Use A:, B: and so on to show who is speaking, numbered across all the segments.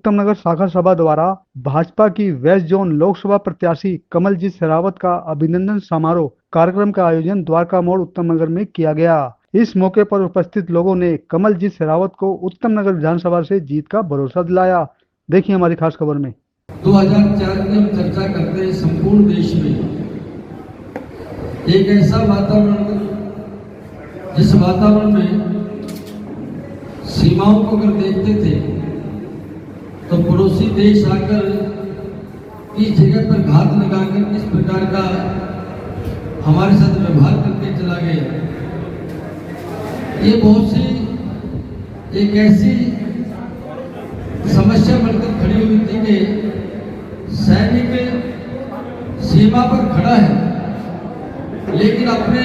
A: उत्तम नगर शाखा सभा द्वारा भाजपा की वेस्ट जोन लोकसभा प्रत्याशी कमलजीत शेरावत का अभिनंदन समारोह कार्यक्रम का आयोजन द्वारका मोड़ उत्तम नगर में किया गया। इस मौके पर उपस्थित लोगों ने कमलजीत शेरावत को उत्तम नगर विधानसभा से जीत का भरोसा दिलाया। देखिए हमारी खास खबर में।
B: 2004 की हम चर्चा करते हैं, संपूर्ण देश में एक ऐसा वातावरण, जिस वातावरण में सीमाओं को अगर देखते थे तो पड़ोसी देश आकर इस जगह पर घात लगाकर किस प्रकार का हमारे साथ व्यवहार करके चला गया। ये बहुत सी एक ऐसी समस्या बनकर खड़ी हुई थी कि सैनिक सीमा पर खड़ा है लेकिन अपने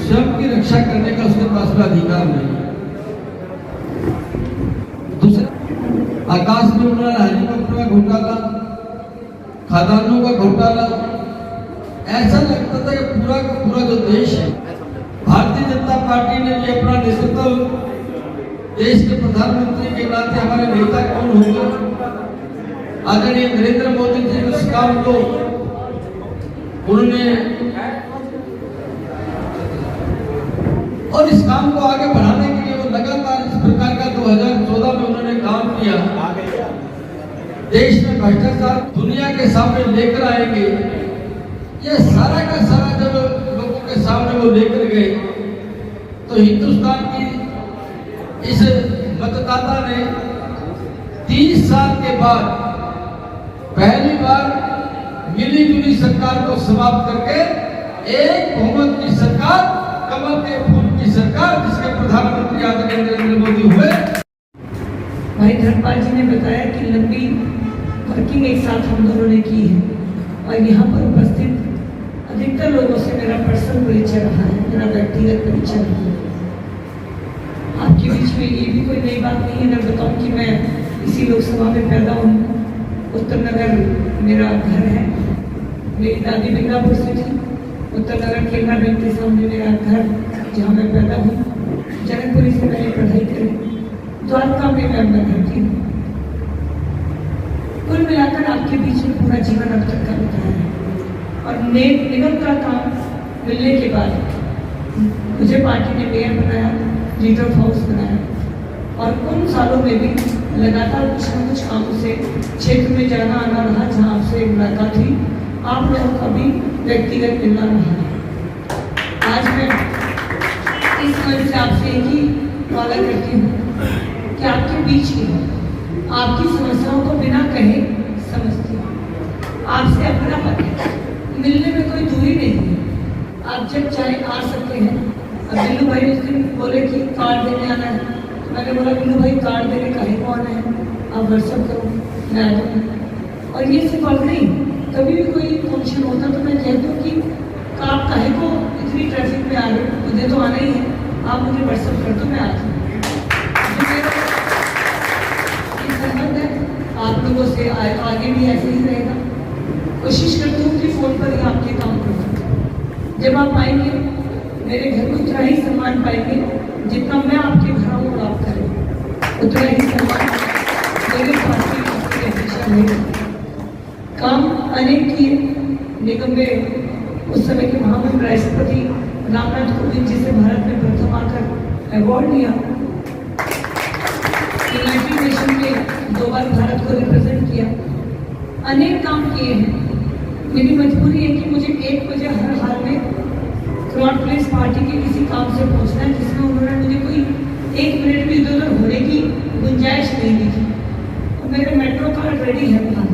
B: स्वयं की रक्षा करने का उसके पास में अधिकार नहीं। दूसरे आकाश में उड़ रहा हेलीकॉप्टर का घोटाला, खदानों का घोटाला, ऐसा लगता था कि पूरा का पूरा जो देश है, भारतीय जनता पार्टी ने भी अपना नेतृत्व, देश के प्रधानमंत्री के नाते हमारे नेता कौन होंगे, आदरणीय नरेंद्र मोदी जी उस काम को उन्होंने और इस काम को आगे बढ़ाने के लिए वो लगातार इस प्रकार का 2014 में उन्होंने काम किया। देश में भ्रष्टाचार दुनिया के सामने लेकर आएंगे, ये सारा का सारा जब लोगों के सामने वो लेकर गए तो हिंदुस्तान की इस मतदाता ने 30 साल के बाद पहली बार मिली जुली सरकार को समाप्त करके एक बहुमत की सरकार, कमल के फूल की सरकार, जिसके प्रधानमंत्री आदरणीय नरेंद्र मोदी हुए।
C: भाई धर्मपाल जी ने बताया कि लंबी वर्किंग एक साथ हम दोनों ने की है और यहाँ पर उपस्थित अधिकतर लोगों से मेरा पर्सनल परिचय रहा है, मेरा व्यक्तिगत परिचय रहा है। आपके बीच में ये भी कोई नई बात नहीं है अगर बताऊँ कि मैं इसी लोकसभा में पैदा हूँ। उत्तम नगर मेरा घर है, मेरी दादी मिर्जापुर से थी। उत्तम नगर केरला बैंक के सामने मेरा घर जहाँ मैं पैदा हूँ। जनकपुरी से मैंने पढ़ाई करी, द्वारका में मैं रहती हूँ। कुल मिलाकर आपके बीच में पूरा जीवन अब तक का बताया है और निगम का काम मिलने के बाद मुझे पार्टी ने मेयर बनाया, लीडर ऑफ हाउस बनाया और उन सालों में भी लगातार कुछ न कुछ कामों से क्षेत्र में जाना आना रहा, जहाँ आपसे मुलाकात हुई, आप लोगों का भी व्यक्तिगत मिलना रहा है। आज मैं इस मंच से आपसे एक ही वादा करती हूँ कि आपके बीच में आपकी समस्याओं को बिना कहे समझती हूँ। आपसे अपना पता मिलने में कोई दूरी नहीं है, आप जब चाहे आ सकते हैं। अब बिल्लू भाई उस दिन बोले कि कार्ड देने आना है, तो मैंने बोला बिल्लू भाई कार्ड देने काहे को आना है, आप व्हाट्सअप करो, मैं आ जाऊँगा। और ये सिर्फ अब नहीं, कभी भी कोई फंक्शन होता तो मैं कहती हूँ कि आप काहे को इतनी ट्रैफिक में आ रहे हो, मुझे तो आना ही है, आप मुझे व्हाट्सअप कर दो, मैं आ जाऊँ। संबंध है आप लोगों से आगे भी ऐसे ही रहेगा। कोशिश करती हूँ कि फोन पर ही आपके काम करूँ। जब आप आएंगे मेरे घर में उतना ही सम्मान पाएंगे जितना मैं आपके घर आऊँ और आप करें, उतना ही सम्मान मेरे पार्टी की अपेक्षा रहेगा। काम अनेक किए निगम में। उस समय के महामहिम राष्ट्रपति रामनाथ कोविंद जी से भारत में प्रथम आकर अवार्ड लिया। यूनाइटेड नेशन में 2 बार भारत को रिप्रेजेंट किया। अनेक काम किए हैं। मेरी मजबूरी है कि मुझे 1 बजे हर हाल में क्रॉट प्लेस पार्टी के किसी काम से पहुंचना है, जिसमें उन्होंने मुझे कोई 1 मिनट भी इधर उधर होने की गुंजाइश नहीं दी थी। और मेरे मेट्रो कार्ड रेडी है वहाँ,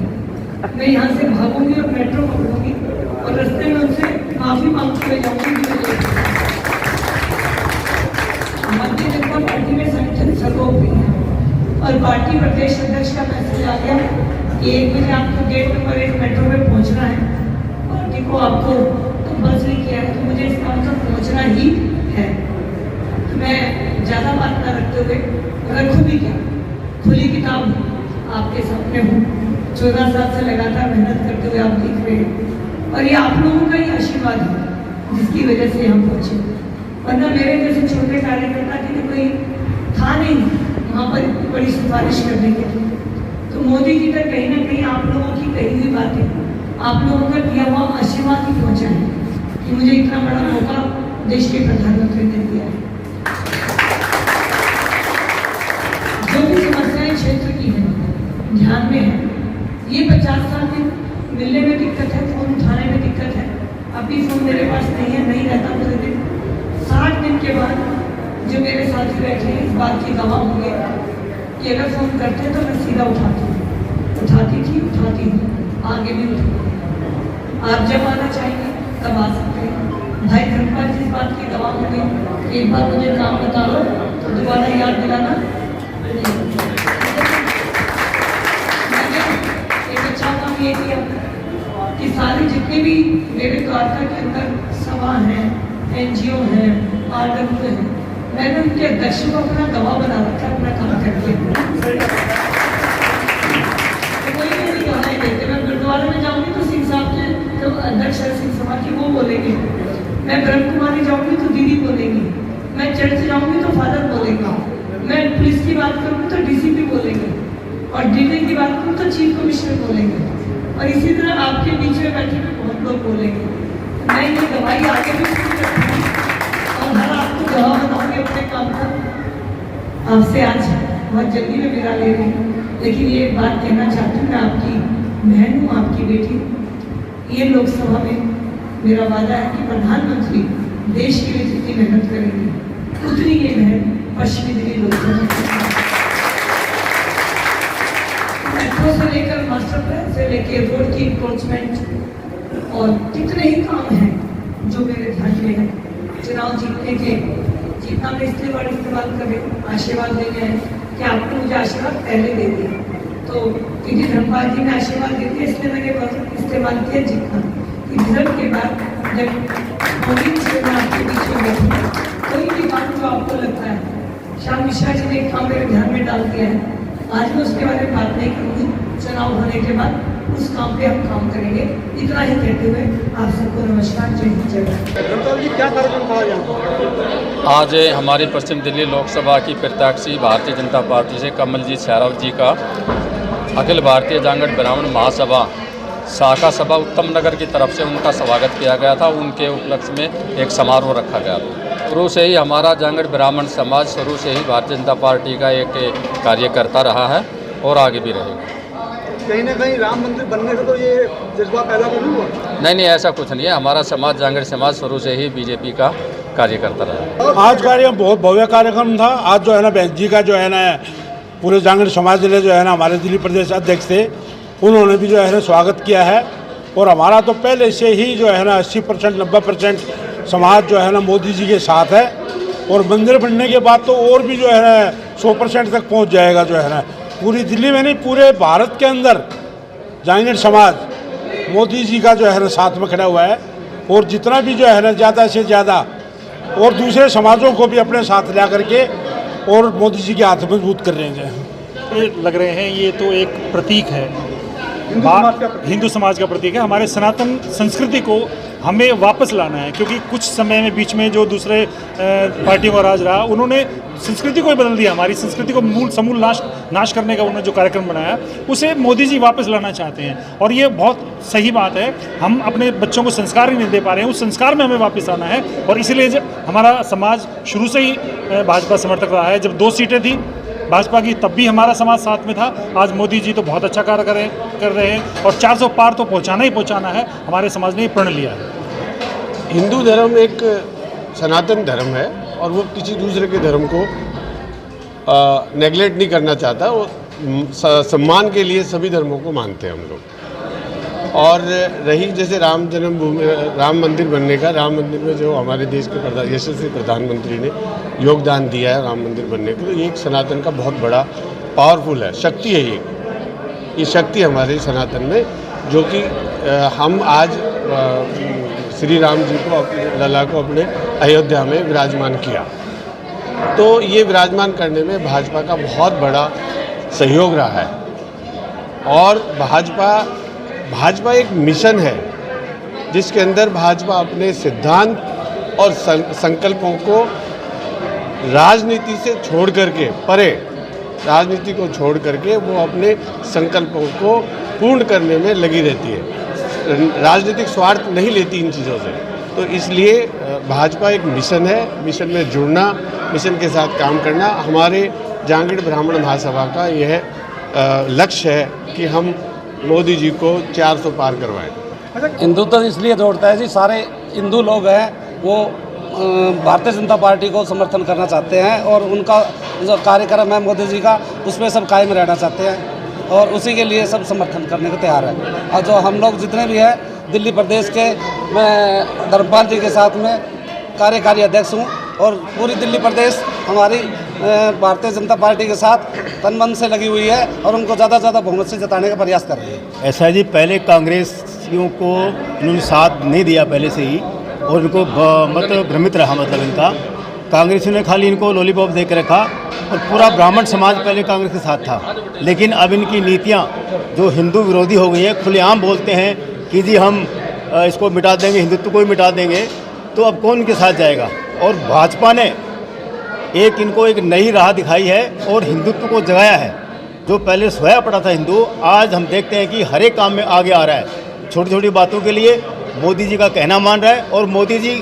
C: मैं यहाँ से भागूंगी और मेट्रो पकड़ूंगी और रास्ते में उनसे माफी मांगते हुए जाऊंगी। भारतीय जनता पार्टी में संगठन सर्वोपरि है और पार्टी प्रदेश अध्यक्ष का मैसेज आ गया कि 1 बजे आपको गेट नंबर 1 मेट्रो में पहुंचना है। पार्टी को आपको कंपल्सरी किया है, तो मुझे इस काम तक पहुंचना ही है। तो मैं ज़्यादा बात न रखते हुए रखूँ भी क्या, खुली किताब आपके सामने हूँ। 14 साल से लगातार मेहनत करते हुए आप देख रहे हैं और ये आप लोगों का ही आशीर्वाद है जिसकी वजह से हम पहुँचे। वरना मेरे जैसे छोटे कार्यकर्ता के लिए कोई था नहीं वहाँ पर बड़ी सिफारिश करने के लिए। तो मोदी जी तक कहीं ना कहीं आप लोगों की कही हुई बातें, आप लोगों का दिया हुआ आशीर्वाद ही पहुंचा है कि मुझे इतना बड़ा मौका देश के प्रधानमंत्री ने दिया है। जो भी समस्याएं क्षेत्र की हैं ध्यान में है। ये 50 साल में मिलने में दिक्कत है, फोन उठाने में दिक्कत है। अभी फोन मेरे पास नहीं है, नहीं रहता पूरे दिन। 60 दिन के बाद जो मेरे साथी बैठे हैं इस बात की गवाह होंगे कि अगर फोन करते हैं तो मैं सीधा उठाती थी, उठाती हूँ, आगे भी उठाऊंगी। आप जब आना चाहेंगे तब आ सकते हैं। भाई धर्मपाल जी इस बात की गवाह होंगे कि एक बार मुझे काम बता दो तो दोबारा याद दिलाना। एक अच्छा काम ये किया कि सारे जितने भी मेरे द्वारका के अंदर सभा हैं, NGO हैं, RW हैं, मैंने उनके अध्यक्षों को अपना गवाह बना रखा है अपना काम करके। कोई मेरी गवाही देते, मैं गुरुद्वारे में जाऊंगी तो सिंह साहब के जो अध्यक्ष है सिंह सभा की वो बोलेंगे, मैं ब्रह्म कुमारी जाऊंगी तो दीदी बोलेंगी, मैं चर्च जाऊंगी तो फादर बोलेंगे, मैं पुलिस की बात करूंगी तो DCP बोलेंगे, और दिल्ली की बात करूँ तो चीफ कमिश्नर बोलेंगे, और इसी तरह आपके बीच में बैठे हुए बहुत लोग बोलेंगे। मैं ये गवाही आगे भी शुरू करती हूँ और हर आपको गवाह बनाऊंगी अपने काम का। आपसे आज बहुत जल्दी में विदा ले रही हूँ, लेकिन ये बात कहना चाहती हूँ, मैं आपकी बहन हूँ, आपकी बेटी हूँ। ये लोकसभा में मेरा वादा है कि प्रधानमंत्री देश के लिए जितनी मेहनत करेंगे उतनी ये बहन पश्चिमी दिल्ली लोकसभा मेट्रो से लेकर मास्टर प्लान से लेकर रोड की इंक्रोचमेंट और कितने ही काम हैं जो मेरे ध्यान में है। चुनाव जीतने के जितना मैं इसलिए वर्ड इस्तेमाल कर रही हूँ, आशीर्वाद देने हैं कि आपने मुझे आशीर्वाद पहले दे दिया, तो दीदी धर्मपाल जी ने आशीर्वाद दे दिया, इसलिए मैंने वर्ड इस्तेमाल किया जीतना। रिजल्ट के बाद जब मोदी जी मैं आपके बीच में बैठी, कोई भी बात जो आपको लगता है, श्याम मिश्रा जी ने एक काम मेरे ध्यान में डाल दिया है, आज मैं उसके बारे में बात नहीं करूँगी, चुनाव होने के बाद उस काम पे हम काम करेंगे। इतना ही कहते हुए आप सबको नमस्कार, जय हिंद, जय भारत।
A: क्या कार्यक्रम था यहाँ?
D: आज हमारी पश्चिम दिल्ली लोकसभा की प्रत्याशी भारतीय जनता पार्टी से कमलजीत शेरावत जी का अखिल भारतीय जांगड़ ब्राह्मण महासभा शाखा सभा उत्तम नगर की तरफ से उनका स्वागत किया गया था। उनके उपलक्ष्य में एक समारोह रखा गया था। शुरू से ही हमारा जांगड़ ब्राह्मण समाज शुरू से ही भारतीय जनता पार्टी का एक कार्य करता रहा है और आगे भी रहेगा।
A: कहीं ना कहीं राम मंदिर बनने से तो ये जज्बा पैदा नहीं हुआ?
D: नहीं, ऐसा कुछ नहीं है। हमारा समाज जांगड़ समाज शुरू से ही बीजेपी का कार्य करता रहा।
E: आज कार्यक्रम बहुत भव्य कार्यक्रम था। आज जो है ना बहन जी का जो है ना पूरे जांगड़ समाज ने जो है ना हमारे दिल्ली प्रदेश अध्यक्ष थे, उन्होंने भी जो है ना स्वागत किया है। और हमारा तो पहले से ही जो है ना 80% 90% समाज जो है ना मोदी जी के साथ है, और मंदिर बनने के बाद तो और भी जो है ना 100% तक पहुंच जाएगा। जो है ना पूरी दिल्ली में नहीं, पूरे भारत के अंदर जांगड़ समाज मोदी जी का जो है ना साथ में खड़ा हुआ है, और जितना भी जो है ना ज़्यादा से ज़्यादा और दूसरे समाजों को भी अपने साथ ला करके और मोदी जी के हाथ मजबूत कर रहे हैं।
F: लग रहे हैं ये तो एक प्रतीक है, हिंदू समाज का प्रतीक है। हमारे सनातन संस्कृति को हमें वापस लाना है, क्योंकि कुछ समय में बीच में जो दूसरे पार्टियों का राज रहा, उन्होंने संस्कृति को ही बदल दिया। हमारी संस्कृति को समूल नाश करने का उन्होंने जो कार्यक्रम बनाया, उसे मोदी जी वापस लाना चाहते हैं, और ये बहुत सही बात है। हम अपने बच्चों को संस्कार ही नहीं दे पा रहे हैं, उस संस्कार में हमें वापस आना है। और इसीलिए हमारा समाज शुरू से ही भाजपा समर्थक रहा है। जब 2 सीटें थी भाजपा की, तब भी हमारा समाज साथ में था। आज मोदी जी तो बहुत अच्छा कार्य कर रहे हैं, और 400 पार तो पहुंचाना है। हमारे समाज ने प्रण लिया है।
G: हिंदू धर्म एक सनातन धर्म है, और वो किसी दूसरे के धर्म को नेगलेक्ट नहीं करना चाहता। वो सम्मान के लिए सभी धर्मों को मानते हैं हम लोग। और रही जैसे राम मंदिर बनने का, राम मंदिर में जो हमारे देश के यशस्वी प्रधानमंत्री ने योगदान दिया है राम मंदिर बनने को, तो ये एक सनातन का बहुत बड़ा पावरफुल है, शक्ति है। ये शक्ति हमारे सनातन में, जो कि हम आज श्री राम जी को, लला को अपने अयोध्या में विराजमान किया। तो ये विराजमान करने में भाजपा का बहुत बड़ा सहयोग रहा है। और भाजपा एक मिशन है, जिसके अंदर भाजपा अपने सिद्धांत और संकल्पों को राजनीति से छोड़ करके परे राजनीति को छोड़ करके वो अपने संकल्पों को पूर्ण करने में लगी रहती है। राजनीतिक स्वार्थ नहीं लेती इन चीज़ों से। तो इसलिए भाजपा एक मिशन है, मिशन में जुड़ना, मिशन के साथ काम करना। हमारे जांगड़ ब्राह्मण महासभा का यह लक्ष्य है कि हम मोदी जी को 400 पार करवाएं।
H: हिंदुत्व इसलिए जोड़ता है जी, सारे हिंदू लोग हैं वो भारतीय जनता पार्टी को समर्थन करना चाहते हैं और उनका जो कार्यक्रम है मोदी जी का उसमें सब कायम रहना चाहते हैं और उसी के लिए सब समर्थन करने को तैयार है। और जो हम लोग जितने भी हैं दिल्ली प्रदेश के, मैं धर्मपाल जी के साथ में कार्यकारी अध्यक्ष हूँ और पूरी दिल्ली प्रदेश हमारी भारतीय जनता पार्टी के साथ तन मन से लगी हुई है और उनको ज़्यादा से ज़्यादा बहुमत से जिताने का प्रयास कर रही है।
I: ऐसा है जी, पहले कांग्रेसियों को इन्होंने साथ नहीं दिया पहले से ही और इनको मतलब भ्रमित रहा, मतलब इनका कांग्रेसियों ने खाली इनको लॉलीपॉप दे के रखा और पूरा ब्राह्मण समाज पहले कांग्रेस के साथ था। लेकिन अब इनकी नीतियाँ जो हिंदू विरोधी हो गई हैं, खुलेआम बोलते हैं कि जी हम इसको मिटा देंगे, हिंदुत्व को ही मिटा देंगे, तो अब कौन इनके साथ जाएगा। और भाजपा ने इनको एक नई राह दिखाई है और हिंदुत्व को जगाया है। जो पहले सोया पड़ा था हिंदू, आज हम देखते हैं कि हर एक काम में आगे आ रहा है। छोटी छोटी बातों के लिए मोदी जी का कहना मान रहा है और मोदी जी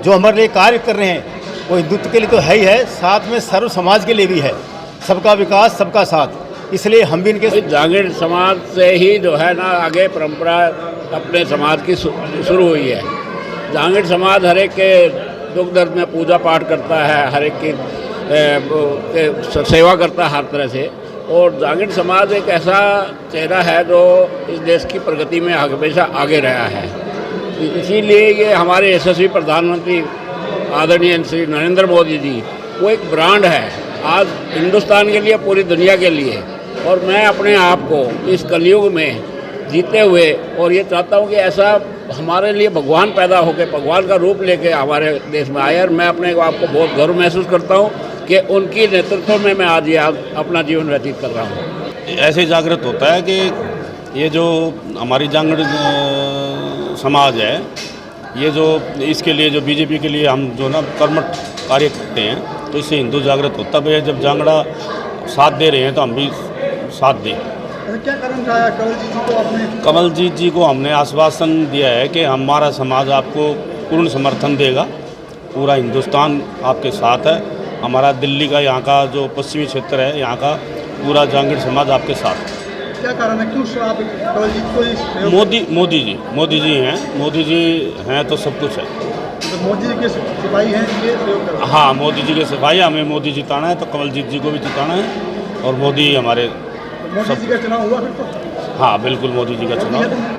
I: जो हमारे लिए कार्य कर रहे हैं वो हिंदुत्व के लिए तो है ही है, साथ में सर्व समाज के लिए भी है। सबका विकास, सबका साथ। इसलिए हम भी इनके
J: जांगड़ समाज से ही जो है ना आगे परंपरा अपने समाज की शुरू हुई है। जांगड़ समाज हर एक के दुख दर्द में पूजा पाठ करता है, हर एक की सेवा करता है हर तरह से। और जांगड़ समाज एक ऐसा चेहरा है जो इस देश की प्रगति में हमेशा आगे रहा है। इसीलिए ये हमारे यशस्वी प्रधानमंत्री आदरणीय श्री नरेंद्र मोदी जी वो एक ब्रांड है आज हिंदुस्तान के लिए, पूरी दुनिया के लिए। और मैं अपने आप को इस कलयुग में जीते हुए और ये चाहता हूँ कि ऐसा हमारे लिए भगवान पैदा होकर भगवान का रूप लेके हमारे देश में आए। और मैं अपने आप को बहुत गर्व महसूस करता हूँ कि उनकी नेतृत्व में मैं आज अपना जीवन व्यतीत कर रहा हूँ।
E: ऐसे जागृत होता है कि ये जो हमारी जांगड़ समाज है, ये जो इसके लिए जो बीजेपी के लिए हम जो ना कर्मठ कार्य करते हैं, तो इससे हिंदू जागृत होता है। जब जांगड़ा साथ दे रहे हैं तो हम भी साथ दें।
A: क्या कारण रहा है कमलजीत जी को आपने?
E: कमलजीत जी को हमने आश्वासन दिया है कि हमारा समाज आपको पूर्ण समर्थन देगा, पूरा हिंदुस्तान आपके साथ है। हमारा दिल्ली का, यहाँ का जो पश्चिमी क्षेत्र है, यहाँ का पूरा जांगड़ समाज आपके साथ है।
A: क्या कारण है, क्यों आप कमलजीत को?
E: मोदी जी हैं तो सब कुछ है।
A: तो मोदी जी के सिपाही हैं, ये प्रयोग कर रहे हैं।
E: हाँ, मोदी जी के सिपाही, हमें मोदी जिताना है तो कमलजीत जी को भी जिताना है और मोदी हमारे
A: मोदी जी का चुनाव हुआ फिर तो?
E: हाँ बिल्कुल, मोदी जी का चुनाव।